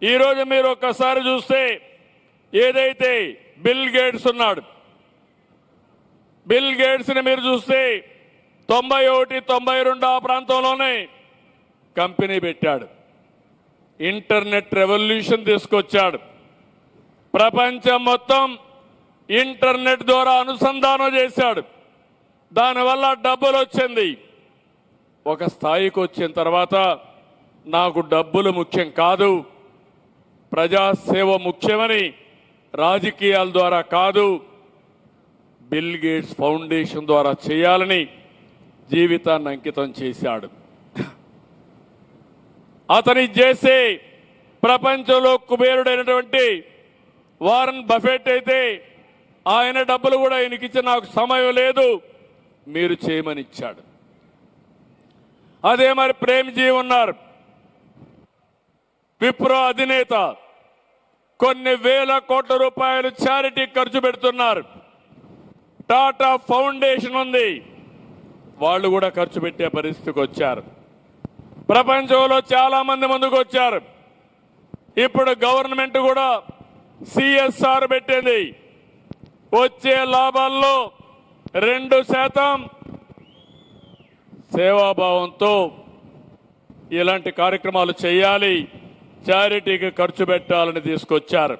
ఈరోజు మీరు ఒక్కసారి చూస్తే ఏదైతే బిల్ గేట్స్ ఉన్నాడు, బిల్ గేట్స్ని మీరు చూస్తే 91, 92 ఆ ప్రాంతంలోనే కంపెనీ పెట్టాడు. ఇంటర్నెట్ రెవల్యూషన్ తీసుకొచ్చాడు. ప్రపంచం మొత్తం ఇంటర్నెట్ ద్వారా అనుసంధానం చేశాడు. దానివల్ల డబ్బులు వచ్చింది. ఒక స్థాయికి వచ్చిన తర్వాత నాకు డబ్బులు ముఖ్యం కాదు, ప్రజాసేవ ముఖ్యమని రాజకీయాల ద్వారా కాదు, బిల్ గేట్స్ ఫౌండేషన్ ద్వారా చేయాలని జీవితాన్ని అంకితం చేశాడు. అతని చేసే ప్రపంచంలో కుబేరుడైనటువంటి వారన్ బఫెట్ అయితే ఆయన డబ్బులు కూడా ఆయనకిచ్చి నాకు సమయం లేదు మీరు చేయమని ఇచ్చాడు. అదే మరి ప్రేమ్జీ ఉన్నారు, విప్రో అధినేత, కొన్ని వేల కోట్ల రూపాయలు చారిటీ ఖర్చు పెడుతున్నారు. టాటా ఫౌండేషన్ ఉంది, వాళ్ళు కూడా ఖర్చు పెట్టే పరిస్థితికి వచ్చారు. ప్రపంచంలో చాలా మంది ముందుకు వచ్చారు. ఇప్పుడు గవర్నమెంట్ కూడా సిఎస్ఆర్ పెట్టింది. వచ్చే లాభాల్లో 2% సేవాభావంతో ఇలాంటి కార్యక్రమాలు చేయాలి, చారిటీకి ఖర్చు పెట్టాలని తీసుకొచ్చారు.